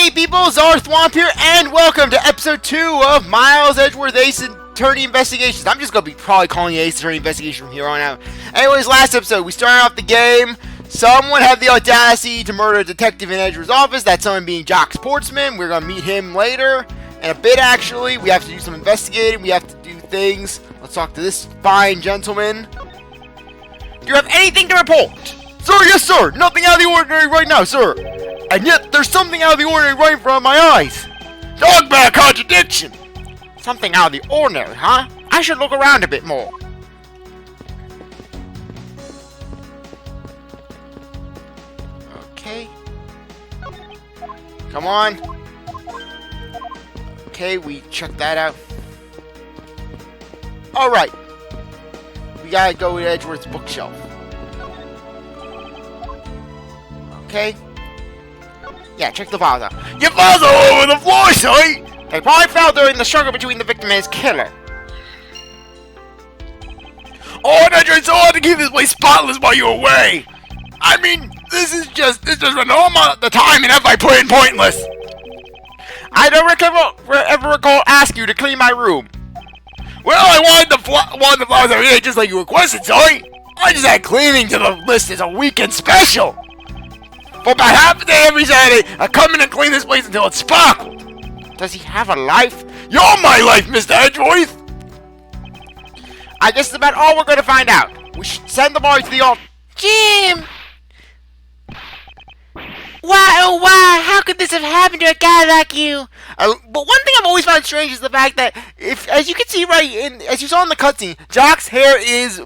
Hey people, CzarThwomp here, and welcome to episode 2 of Miles Edgeworth Ace Attorney Investigations. I'm just going to be probably calling it Ace Attorney Investigation from here on out. Anyways, last episode, we started off the game. Someone had the audacity to murder a detective in Edgeworth's office, that someone being Jock Sportsman. We're going to meet him later, in a bit actually. We have to do some investigating, we have to do things. Let's talk to this fine gentleman. Do you have anything to report? Sir, yes sir, nothing out of the ordinary right now, sir. And yet, there's something out of the ordinary right in front of my eyes. Dogma contradiction! Something out of the ordinary, huh? I should look around a bit more. Okay. Come on. Okay, we checked that out. Alright. We gotta go to Edgeworth's bookshelf. Okay. Yeah, check the files out. Your files are all over the floor, son! They probably fell during the struggle between the victim and his killer. Oh, and I tried so hard to keep this place spotless while you were away! I mean, this is just an amount of time and effort I put in pointless! I don't ever recall asking you to clean my room. Well, I wanted the flowers every day just like you requested, son! I just add cleaning to the list as a weekend special! For about half a day every Saturday, I come in and clean this place until it's sparkled. Does he have a life? You're my life, Mr. Edgeworth! I guess that's about all we're going to find out. We should send the boy to the office. Jim! Why, oh why, how could this have happened to a guy like you? But one thing I've always found strange is the fact that, as you can see as you saw in the cutscene, Jock's hair is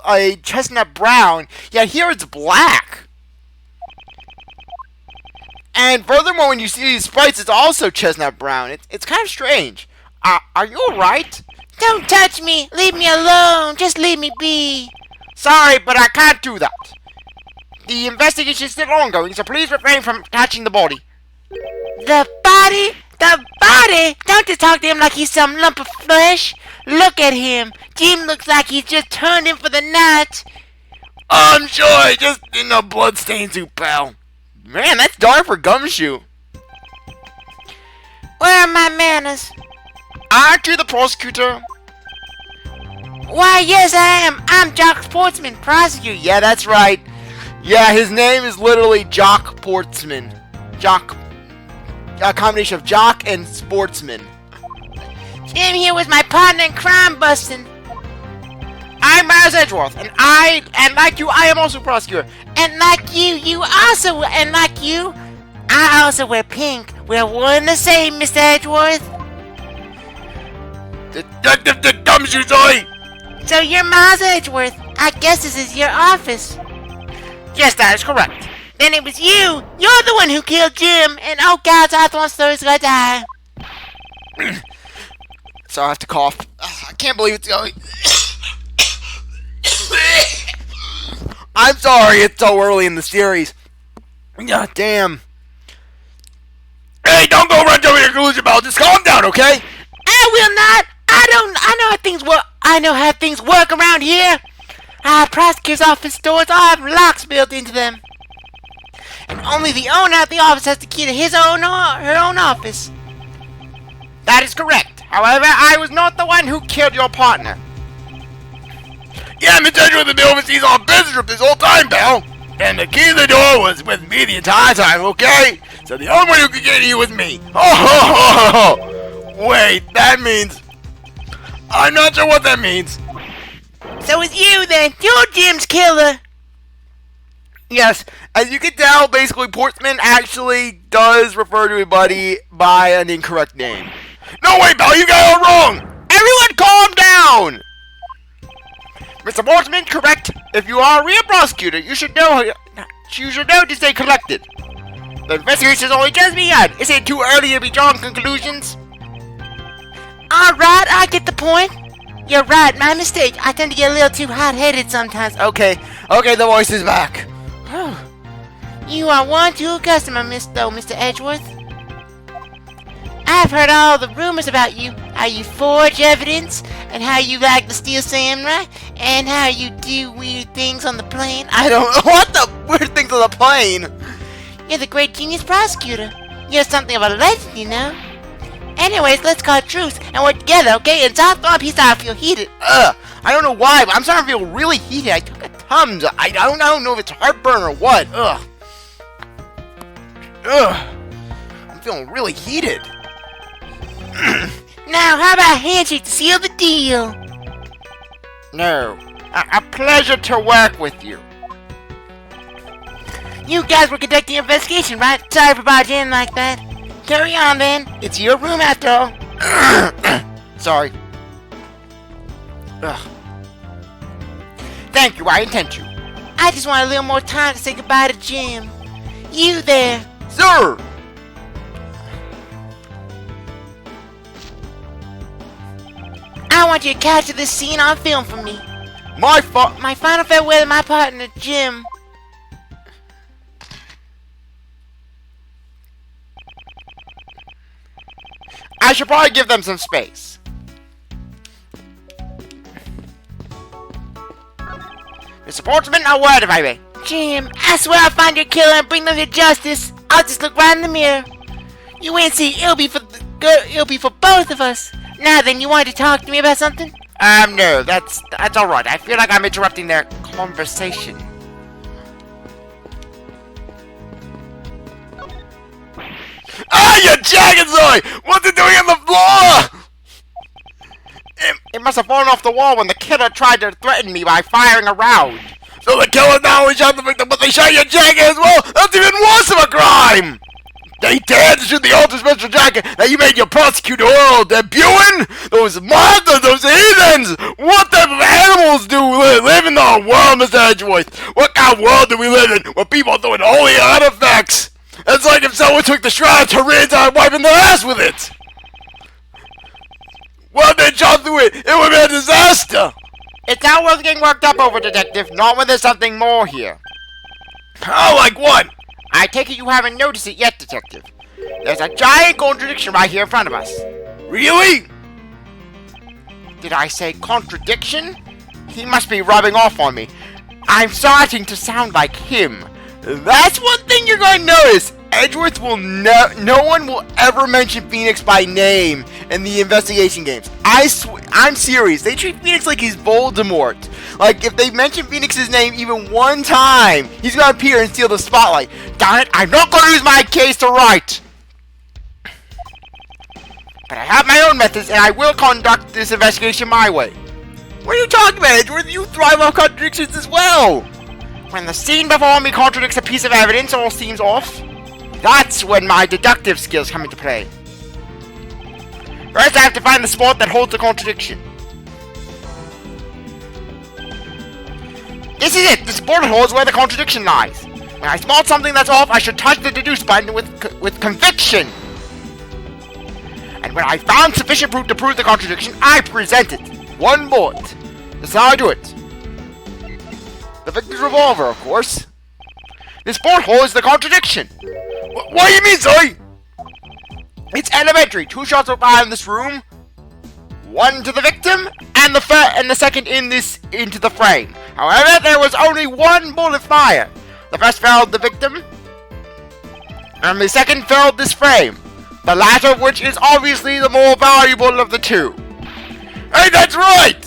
a chestnut brown, yet here it's black. And furthermore, when you see these sprites, it's also chestnut brown. It's kind of strange. Are you alright? Don't touch me! Leave me alone! Just leave me be! Sorry, but I can't do that. The investigation is still ongoing, so please refrain from touching the body. The body? The body? Don't just talk to him like he's some lump of flesh. Look at him. Jim looks like he's just turned in for the night. I'm sure, just in a bloodstained suit, pal. Man, that's dark for Gumshoe. Where are my manners? Aren't you the prosecutor? Why, yes, I am. I'm Jock Sportsman, prosecutor. Yeah, that's right. Yeah, his name is literally Jock Sportsman. Jock. A combination of Jock and Sportsman. Jim here was my partner in crime busting. I'm Miles Edgeworth, and like you, I am also a prosecutor. And like you also, I also wear pink. We're one and the same, Mr. Edgeworth. The Gumshoe toy! So you're Miles Edgeworth. I guess this is your office. Yes, that is correct. Then it was you. You're the one who killed Jim. And oh God, CzarThwomp's story's gonna die. So I have to cough. I can't believe it's going. I'm sorry, it's so early in the series. God damn. Hey, don't go run to your conclusion about. Just calm down, okay? I will not. I know how things work. I know how things work around here. Prosecutor's office doors all have locks built into them. And only the owner of the office has the key to her own office. That is correct. However, I was not the one who killed your partner. Yeah, Mr. Edgeworth has been overseas on a business trip this whole time, pal. And the key to the door was with me the entire time, okay? So the only one who could get you was me. Oh, wait, that means... I'm not sure what that means. So it's you then. You're Jim's killer. Yes, as you can tell, basically, Portsman actually does refer to everybody by an incorrect name. No, wait, pal, you got it all wrong. Everyone calm down. Mr. Portsman, correct. If you are a real prosecutor, you should know to stay collected. The investigation has only just begun. Is it too early to be drawing conclusions? Alright, I get the point. You're right, my mistake. I tend to get a little too hot-headed sometimes. Okay, the voice is back. You are one true customer, Mr. Edgeworth. I've heard all the rumors about you. How you forge evidence, and how you like the Steel Samurai, and how you do weird things on the plane. I don't know what the weird things on the plane. You're the great genius prosecutor. You're something of a legend, you know. Anyways, let's call it truce and work together, okay? And CzarThwomp, he's starting to feel heated. I don't know why, but I'm starting to feel really heated. I took a Tums. I don't know if it's heartburn or what. I'm feeling really heated. Now, how about a handshake to seal the deal? No. A pleasure to work with you. You guys were conducting an investigation, right? Sorry for barging in like that. Carry on, then. It's your room, after all. Sorry. Thank you, I intend to. I just want a little more time to say goodbye to Jim. You there. Sir! I want you to capture this scene on film for me. My final farewell to my partner, Jim. I should probably give them some space. Mr. Portsman, a word if I may. Jim, I swear I'll find your killer and bring them to justice. I'll just look right in the mirror. You ain't see, it'll be for both of us. Now then, you wanted to talk to me about something? No, that's alright. I feel like I'm interrupting their conversation. Ah, you Jackanoid! What's it doing on the floor? It must have fallen off the wall when the killer tried to threaten me by firing a round. So the killer not only shot the victim, but they shot your jacket as well? That's even worse of a crime! They dared to shoot the ultra special jacket that you made your prosecutor oral debuting? Those monsters, those heathens! What type of animals do we live in our world, Mr. Edgeworth? What kind of world do we live in where people are doing holy artifacts? It's like if someone took the shroud to rinse out wiping their ass with it! Well, they shot through it, it would be a disaster! It's not worth getting worked up over, Detective, not when there's something more here. Oh, like what? I take it you haven't noticed it yet, Detective. There's a giant contradiction right here in front of us. Really? Did I say contradiction? He must be rubbing off on me. I'm starting to sound like him. That's one thing you're going to notice. Edgeworth will no one will ever mention Phoenix by name in the investigation games. I'm serious. They treat Phoenix like he's Voldemort. Like, if they mention Phoenix's name even one time, he's going to appear and steal the spotlight. Darn it, I'm not going to use my case to write. But I have my own methods, and I will conduct this investigation my way. What are you talking about, Edgeworth? You thrive on contradictions as well. When the scene before me contradicts a piece of evidence or seems off, that's when my deductive skills come into play. First, I have to find the spot that holds the contradiction. This is it! The spot holds where the contradiction lies. When I spot something that's off, I should touch the deduce button with conviction. And when I found sufficient proof to prove the contradiction, I present it. One bullet. That's how I do it. The victim's revolver, of course. This porthole is the contradiction. What do you mean, sorry? It's elementary. 2 shots were fired in this room. 1 to the victim, and the second into the frame. However, there was only 1 bullet fired. The first felled the victim, and the second felled this frame. The latter of which is obviously the more valuable of the two. Hey, that's right!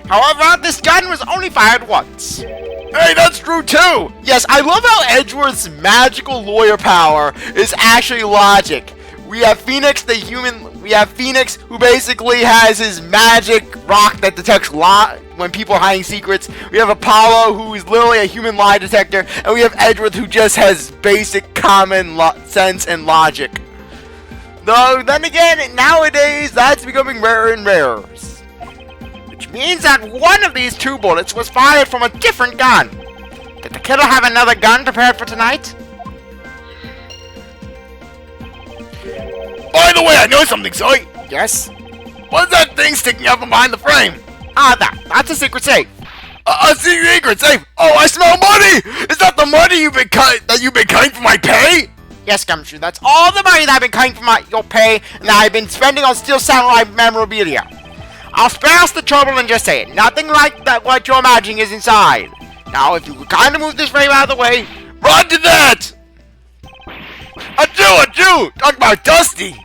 However, this gun was only fired once. Hey, that's true too! Yes, I love how Edgeworth's magical lawyer power is actually logic. We have Phoenix, Phoenix, who basically has his magic rock that detects when people are hiding secrets. We have Apollo, who is literally a human lie detector. And we have Edgeworth, who just has basic common sense and logic. Though, then again, nowadays, that's becoming rarer and rarer. Which means that one of these 2 bullets was fired from a different gun. Did the killer have another gun prepared for tonight? By the way, I know something, Zoe. Yes? What's that thing sticking out from behind the frame? That's a secret safe. A secret safe? Oh, I smell money! Is that the money you've been cutting for my pay? Yes, Gumshoe, that's all the money that I've been cutting from your pay and that I've been spending on Steel Samurai memorabilia. I'll spare us the trouble and just say it. Nothing like that what you're imagining is inside. Now, if you could kindly move this frame out of the way, run to that! A Jew! Talk about dusty!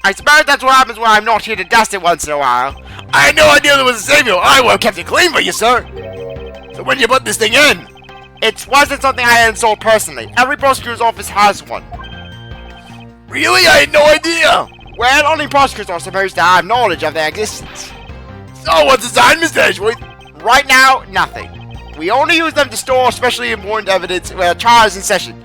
I suppose that's what happens when I'm not here to dust it once in a while. I had no idea there was a savior. I would have kept it clean for you, sir. So when did you put this thing in? It wasn't something I had installed personally. Every prosecutor's office has one. Really? I had no idea. Well, only prosecutors are supposed to have knowledge of their existence. So what's inside, Mr. Edgeworth? Right now, nothing. We only use them to store especially important evidence when a trial is in session.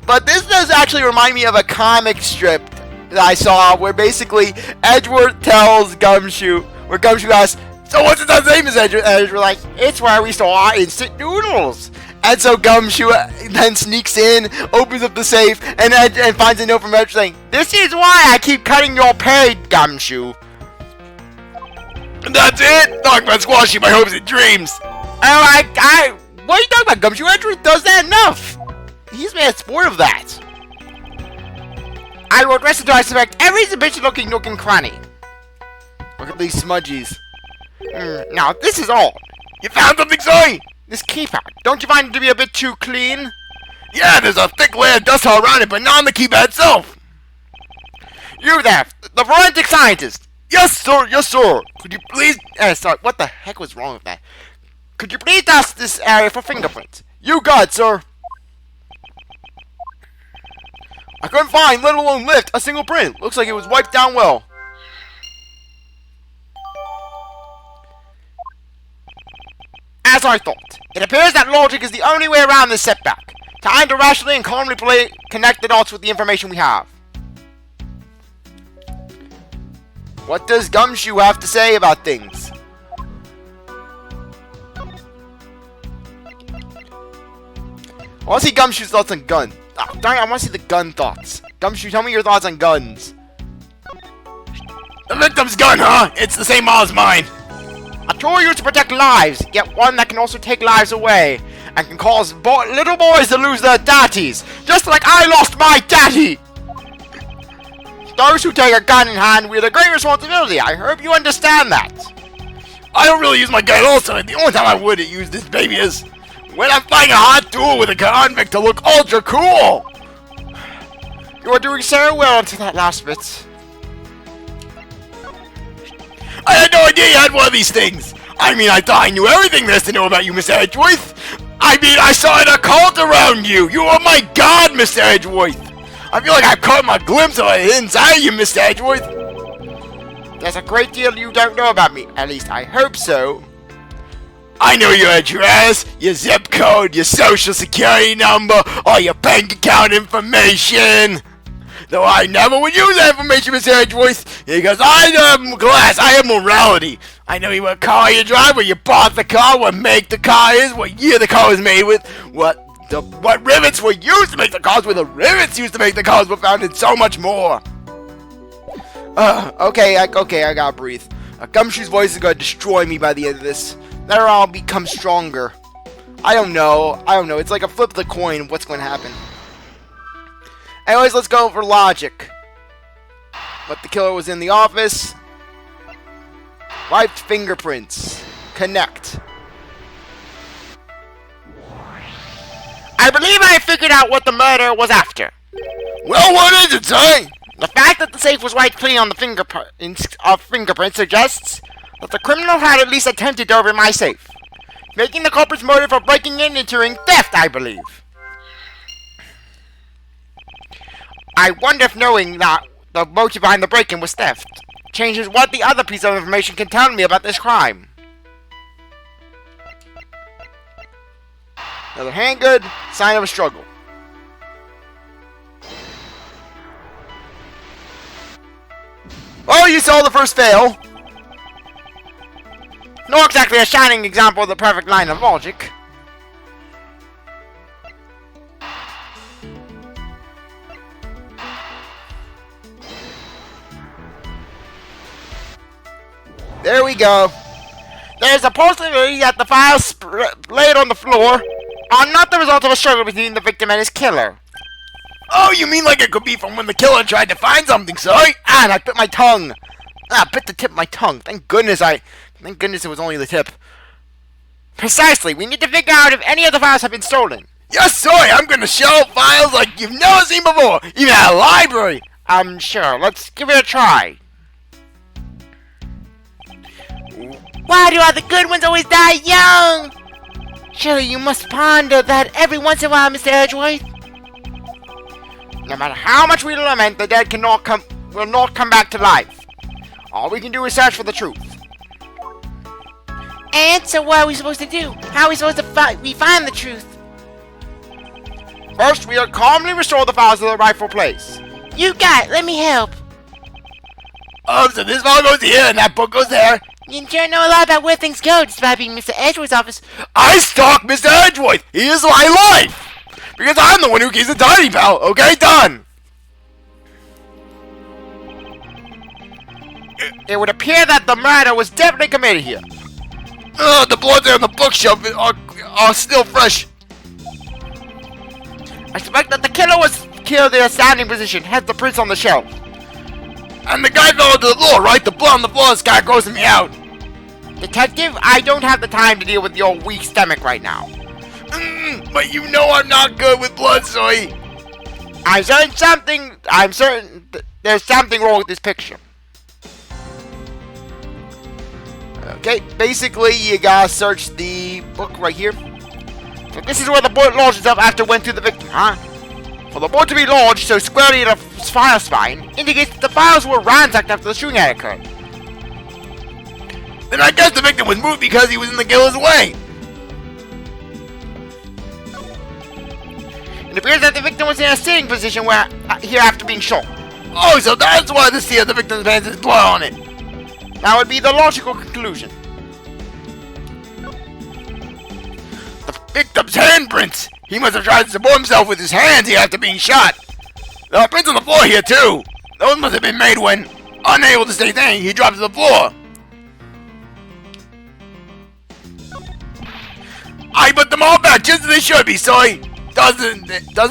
But this does actually remind me of a comic strip that I saw where basically Edgeworth tells Gumshoe, where Gumshoe asks, so what's it name is Edgeworth? And Edgeworth like, it's where we store our instant noodles. And so Gumshoe then sneaks in, opens up the safe, and finds a note from Edgeworth saying, this is why I keep cutting your pay, Gumshoe. And that's it? Talk about squashing my hopes and dreams. Oh, what are you talking about, Gumshoe? Edgeworth does that enough. He's made a sport of that. I will address it to I suspect every suspicious looking nook and cranny. Look at these smudgies. Now, this is all. You found something, Zoe? This keypad. Don't you find it to be a bit too clean? Yeah, there's a thick layer of dust all around it, but not on the keypad itself. You there, the forensic scientist. Yes, sir. Yes, sir. Could you please... sorry, what the heck was wrong with that? Could you please dust this area for fingerprints? You got it, sir. I couldn't find, let alone lift, a single print. Looks like it was wiped down well. As I thought, it appears that logic is the only way around this setback. Time to rationally and calmly connect the dots with the information we have. What does Gumshoe have to say about things? I want to see Gumshoe's thoughts on guns. Oh, darn it, I want to see the gun thoughts. Gumshoe, tell me your thoughts on guns. The victim's gun, huh? It's the same model as mine. A tool used to protect lives, yet one that can also take lives away, and can cause little boys to lose their daddies, just like I lost my daddy! Those who take a gun in hand wield a great responsibility. I hope you understand that. I don't really use my gun all the time. The only time I would use this baby is when I'm fighting a hot duel with a convict to look ultra cool. You are doing so well until that last bit. I had no idea you had one of these things. I mean, I thought I knew everything there is to know about you, Mr. Edgeworth. I mean, I saw an occult around you. You are my god, Mr. Edgeworth. I feel like I've caught my glimpse of it inside you, Mr. Edgeworth. There's a great deal you don't know about me. At least I hope so. I know your address, your zip code, your social security number, all your bank account information. Though I never would use that information, Mr. Edgeworth, because I have class, I have morality. I know what car you drive, where you bought the car, what make the car is, what year the car was made with, what rivets were used to make the cars, where the rivets used to make the cars were found, and so much more. Okay, I gotta breathe. Gumshoe's voice is gonna destroy me by the end of this. Then I'll become stronger. I don't know. It's like a flip of the coin. What's going to happen? Anyways, let's go for logic. But the killer was in the office. Wiped fingerprints. Connect. I believe I figured out what the murder was after. Well, what is it, son? The fact that the safe was wiped clean on the fingerprints suggests that the criminal had at least attempted to open my safe, making the culprit's motive for breaking in and entering theft, I believe. I wonder if knowing that the motive behind the break-in was theft changes what the other piece of information can tell me about this crime. Another handgun, sign of a struggle. Oh, you saw the first fail. Not exactly a shining example of the perfect line of logic. There we go. There's a possibility that the files laid on the floor are not the result of a struggle between the victim and his killer. Oh, you mean like it could be from when the killer tried to find something, sorry? And I bit my tongue. I bit the tip of my tongue. Thank goodness it was only the tip. Precisely. We need to figure out if any of the files have been stolen. Yes, sir, I'm gonna show files like you've never seen before, even at a library. Sure, let's give it a try. Why do all the good ones always die young? Surely you must ponder that every once in a while, Mr. Edgeworth. No matter how much we lament, the dead will not come back to life. All we can do is search for the truth. And so what are we supposed to do? How are we supposed to find the truth? First, we'll calmly restore the files to their rightful place. You got it. Let me help. Oh, so this file goes here and that book goes there. You sure know a lot about where things go, despite being Mr. Edgeworth's office. I stalk Mr. Edgeworth. He is my life. Because I'm the one who keeps the tidy, pal. Okay, done. It would appear that the murder was definitely committed here. The blood there on the bookshelf are still fresh. I suspect that the killer was killed in a standing position, hence the prints on the shelf. And the guy fell to the floor, right? The blood on the floor is kind of grossing me out. Detective, I don't have the time to deal with your weak stomach right now. But you know I'm not good with blood, Zoe. I'm certain there's something wrong with this picture. Okay, basically you gotta search the book right here. So this is where the bullet lodged itself after it went through the victim, huh? For the bullet to be lodged so squarely in a file spine indicates that the files were ransacked after the shooting had occurred. Then I guess the victim was moved because he was in the killer's way. It appears that the victim was in a sitting position here after being shot. Oh, so that's why the seat of the victim's pants has blood on it. That would be the logical conclusion. The victim's handprints! He must have tried to support himself with his hands here after being shot. There are prints on the floor here too. Those must have been made when, unable to stay standing, he dropped to the floor. I put them all back just as they should be, so it doesn't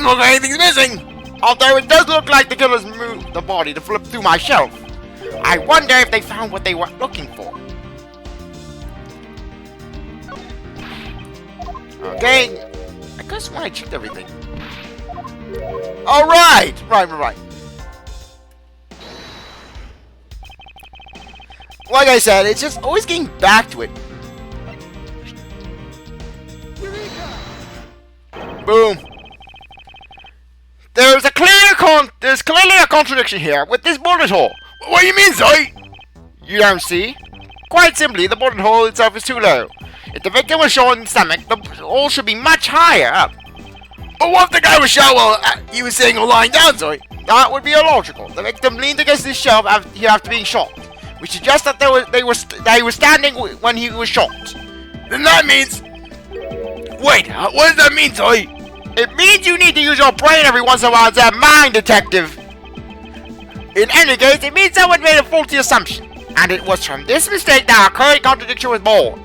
look like anything's missing. Although it does look like the killers moved the body to flip through my shelf. I wonder if they found what they were looking for. Okay. I guess when I checked everything. Alright! Right. Like I said, it's just always getting back to it. Boom. There's clearly a contradiction here with this bullet hole. What do you mean, Zoe? You don't see? Quite simply, the bullet hole itself is too low. If the victim was shot in the stomach, the hole should be much higher up. But what if the guy was shot while he was sitting or lying down, Zoe? That would be illogical. The victim leaned against this shelf after being shot, which suggests that he was standing when he was shot. Then that means... Wait, what does that mean, Zoe? It means you need to use your brain every once in a while as a mind detective. In any case, it means someone made a faulty assumption, and it was from this mistake that our current contradiction was born.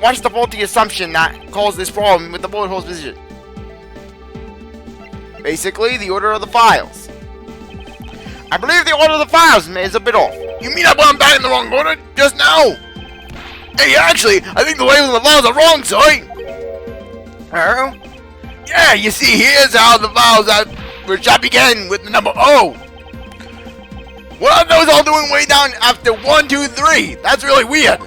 What's the faulty assumption that caused this problem with the bullet hole's position? Basically, the order of the files. I believe the order of the files is a bit off. You mean I put them back in the wrong order just now? Hey, actually, I think the labels of the files are wrong, Zoe. Oh? Yeah, you see, here's how the files which I began with the number O. What are those all doing way down after 1, 2, 3? That's really weird.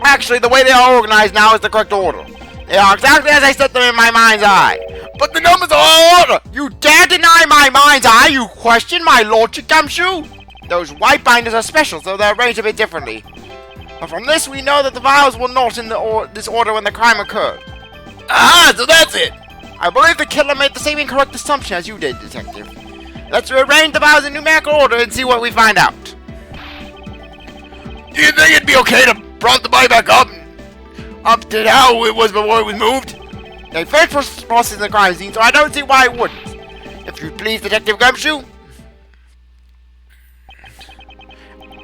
Actually, the way they are organized now is the correct order. They are exactly as I set them in my mind's eye. But the numbers are all order. You dare deny my mind's eye? You question my logic, Gumshoe? Those white binders are special, so they're arranged a bit differently. But from this, we know that the files were not in this order when the crime occurred. Aha, so that's it. I believe the killer made the same incorrect assumption as you did, Detective. Let's rearrange the files in numerical order and see what we find out. Do you think it'd be okay to prop the body back up to how it was before it was moved? They first processed the crime scene, so I don't see why it wouldn't. If you please, Detective Gumshoe.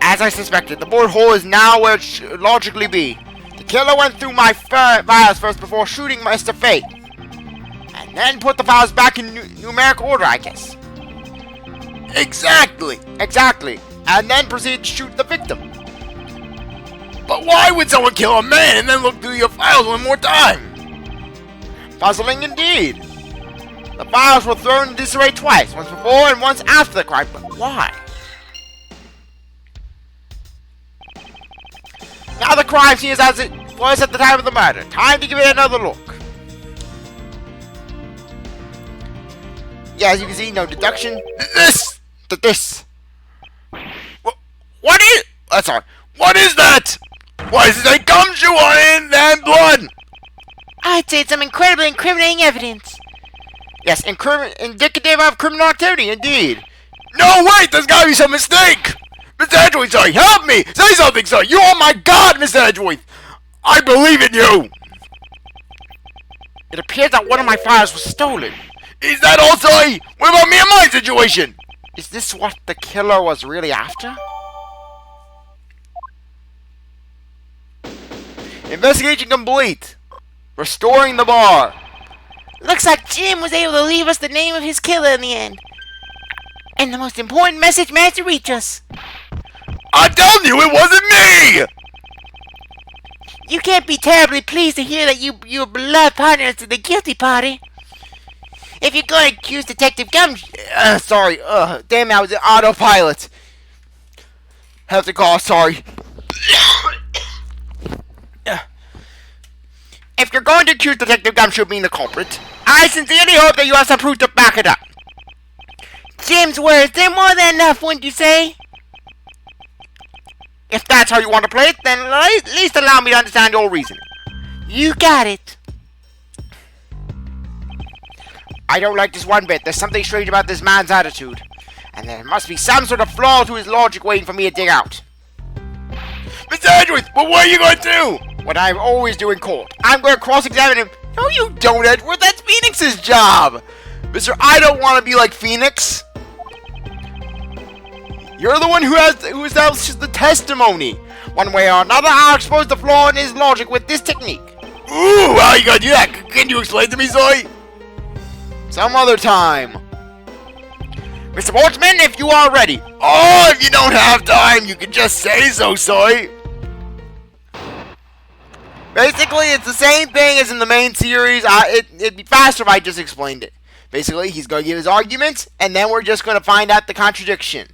As I suspected, the bullet hole is now where it should logically be. The killer went through my files first before shooting Mr. Faith. And then put the files back in numerical order, I guess. Exactly. And then proceed to shoot the victim. But why would someone kill a man and then look through your files one more time? Puzzling indeed. The files were thrown in disarray twice, once before and once after the crime, but why? Now the crime scene is as it was at the time of the murder. Time to give it another look. Yeah, as you can see, no deduction. This! What is... sorry. What is that? Why is it a gumshoe on it and blood? I'd say it's some incredibly incriminating evidence. Yes, indicative of criminal activity, indeed. No, wait, there's gotta be some mistake! Mr. Edgeworth, sorry, help me! Say something, sir! You, oh my god, Mr. Edgeworth! I believe in you! It appears that one of my files was stolen. Is that all, sir? What about me and my situation? Is this what the killer was really after? Investigation complete. Restoring the bar. Looks like Jim was able to leave us the name of his killer in the end. And the most important message managed to reach us. I'm telling you, it wasn't me! You can't be terribly pleased to hear that your beloved partner is the guilty party. If you're going to accuse Detective Gumshoe... sorry. Damn it, I was in autopilot. Have to call, sorry. If you're going to accuse Detective Gumshoe of being the culprit, I sincerely hope that you have some proof to back it up. Jim's words, they're more than enough, wouldn't you say? If that's how you want to play it, then at least allow me to understand your reasoning. You got it. I don't like this one bit. There's something strange about this man's attitude. And there must be some sort of flaw to his logic waiting for me to dig out. Mr. Edgeworth, but what are you going to do? What I always do in court. I'm going to cross-examine him. No, you don't, Edgeworth. That's Phoenix's job. Mister, I don't want to be like Phoenix. You're the one who establishes the testimony. One way or another, I'll expose the flaw in his logic with this technique. Ooh, how you gonna do that? Can you explain to me, Zoe? Some other time. Mr. Sportsman, if you are ready. Oh, if you don't have time, you can just say so, Soy. Basically, it's the same thing as in the main series. It'd be faster if I just explained it. Basically, he's going to give his arguments, and then we're just going to find out the contradiction.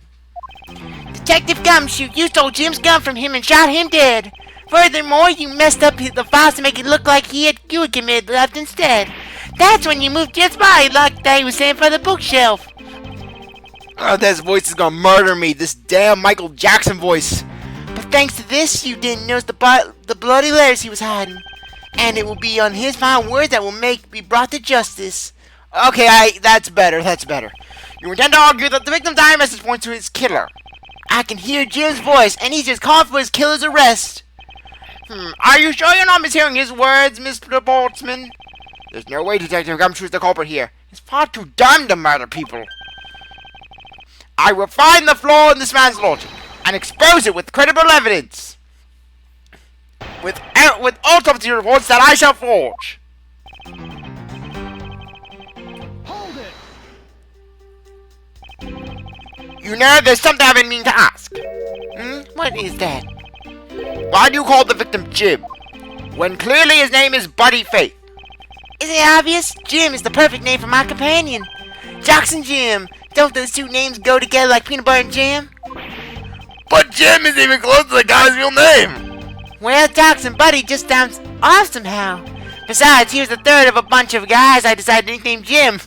Detective Gumshoe, you stole Jim's gun from him and shot him dead. Furthermore, you messed up the files to make it look like you had committed theft instead. That's when you moved Jim's body like they was saying for the bookshelf. Oh, this voice is going to murder me. This damn Michael Jackson voice. But thanks to this, you didn't notice the bloody letters he was hiding. And it will be on his final words that will be brought to justice. Okay, that's better. You intend to argue that the victim's diary message points to his killer. I can hear Jim's voice, and he's just calling for his killer's arrest. Are you sure you're not mishearing his words, Mr. Boltzmann? There's no way Detective Gumshoe is the culprit here. He's far too dumb to murder people. I will find the flaw in this man's logic and expose it with credible evidence. With autopsy reports that I shall forge. Hold it! You know, there's something I've been meaning to ask. What is that? Why do you call the victim Jim, when clearly his name is Buddy Faith? Is it obvious? Jim is the perfect name for my companion. Jocks and Jim. Don't those two names go together like peanut butter and jam? But Jim isn't even close to the guy's real name. Well, Jocks and Buddy just sounds off somehow. Besides, he was the third of a bunch of guys I decided to nickname Jim.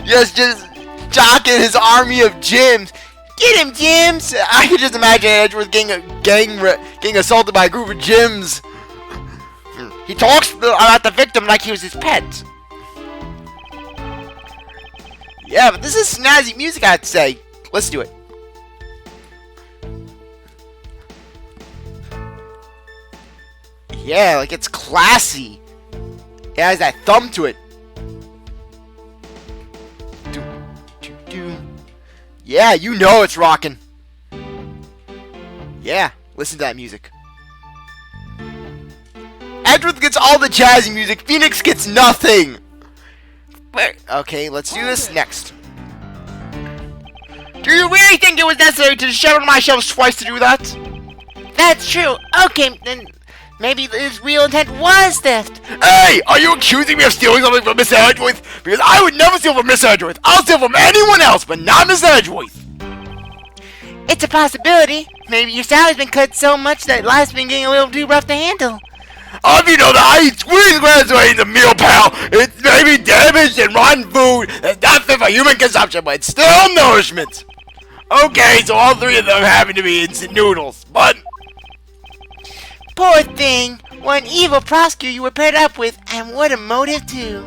Yes, just Jock and his army of Jims. Get him, Jims! I could just imagine Edgeworth getting assaulted by a group of Jims. He talks about the victim like he was his pet. Yeah, but this is snazzy music, I have to say. Let's do it. Yeah, like it's classy. It has that thumb to it. Yeah, you know it's rocking. Yeah, listen to that music. Edgeworth gets all the jazzy music. Phoenix gets nothing. Okay, let's do this next. Do you really think it was necessary to shovel my shelves twice to do that? That's true. Okay, then Maybe his real intent was theft. Hey, are you accusing me of stealing something from Mr. Edgeworth? Because I would never steal from Mr. Edgeworth. I'll steal from anyone else, but not Mr. Edgeworth. It's a possibility. Maybe your salary's been cut so much that life's been getting a little too rough to handle. If you know that I eat squeeze graduate in the meal, pal, it's maybe damaged and rotten food that's not fit for human consumption, but it's still nourishment. Okay, so all three of them happen to be instant noodles, but... Poor thing. What an evil prosecutor you were paired up with, and what a motive too.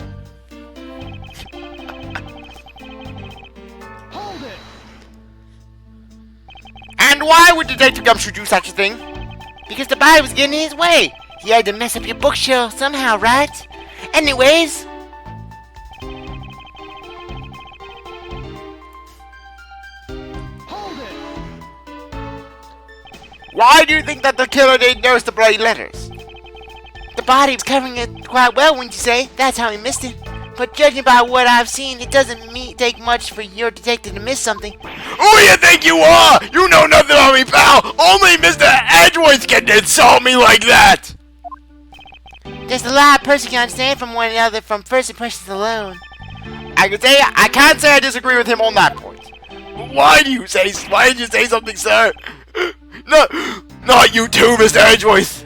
Hold it! And why would Detective Gumshoe do such a thing? Because the body was getting in his way. He had to mess up your bookshelf somehow, right? Anyways, Hold it! Why do you think that the killer didn't notice the bloody letters? the body was covering it quite well, wouldn't you say? That's how he missed it. But judging by what I've seen, it doesn't take much for your detective to miss something. Who do you think you are? You know nothing about me, pal. Only Mr. Edgeworth can insult me like that. There's a lot a person can understand from one another from first impressions alone. I can't say I disagree with him on that point. Why did you say something, sir? No, not you too, Mr. Edgeworth.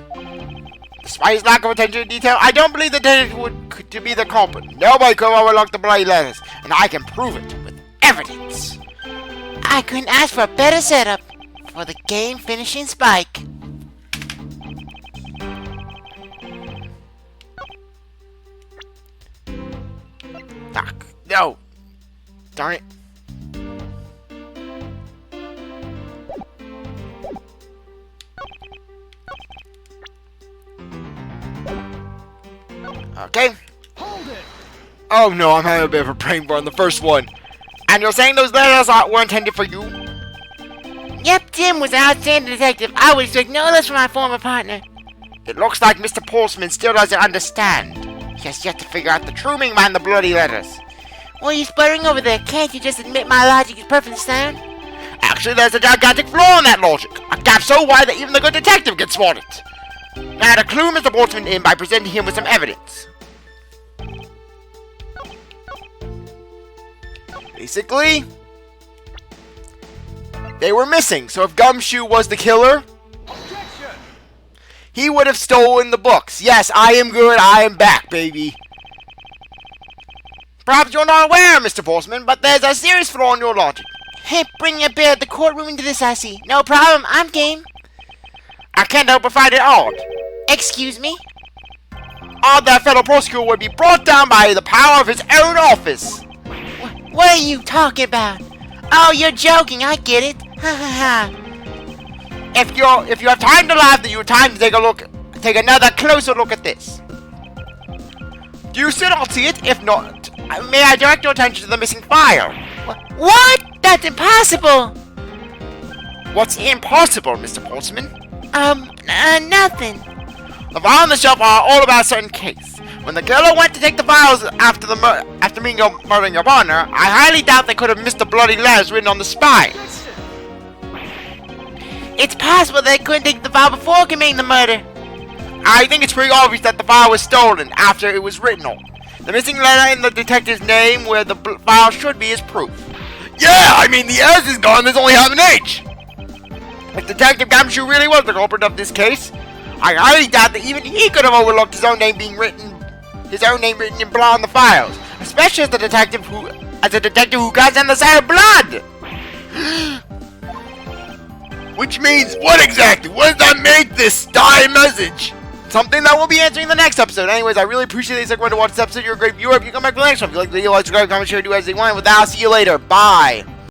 Despite his lack of attention to detail, I don't believe the detective to be the culprit. Nobody could have overlooked the bloody letters, and I can prove it with evidence. I couldn't ask for a better setup for the game-finishing spike. No. Darn it. Okay. Hold it! Oh no, I'm having a bit of a brain burn on the first one. And you're saying those letters were intended for you? Yep, Tim was an outstanding detective. I would expect no less from my former partner. It looks like Mr. Postman still doesn't understand. He has yet to figure out the true meaning behind the bloody letters. What are you sputtering over there? Can't you just admit my logic is perfectly sound? Actually, there's a gigantic flaw in that logic. A gap so wide that even the good detective can spot it. Now, to clue Mr. Postman in by presenting him with some evidence. Basically, they were missing, so if Gumshoe was the killer, Objection! he would have stolen the books. Yes, I am good, I am back, baby. Perhaps you're not aware, Mr. Postman, but there's a serious flaw in your logic. Hey, bring your bear at the courtroom into this, I see. No problem, I'm game. I can't help but find it odd. Excuse me? Odd that fellow prosecutor would be brought down by the power of his own office. What are you talking about? Oh, you're joking, I get it. Ha ha ha. If you have time to laugh, then you have time to take another closer look at this. Do you still not see it? If not, may I direct your attention to the missing file? What? That's impossible. What's impossible, Mr. Postman? Nothing. The files on the shelf are all about a certain case. When the killer went to take the files after murdering your partner, I highly doubt they could have missed the bloody letters written on the spines. It's possible they couldn't take the file before committing the murder. I think it's pretty obvious that the file was stolen after it was written on. The missing letter in the detective's name where the file should be is proof. Yeah, I mean the S is gone, there's only half an H. If Detective Gumshoe really was the culprit of this case, I highly doubt that even he could have overlooked his own name written in blood on the files, especially as a detective who guts on the side of blood. Which means what exactly? What does that make this dire message? Something that we'll be answering in the next episode. Anyways, I really appreciate that you're going to watch this episode. You're a great viewer. If you come back for the next one, if you like the video, like, subscribe, comment, share, do as you want. With that, I'll see you later. Bye.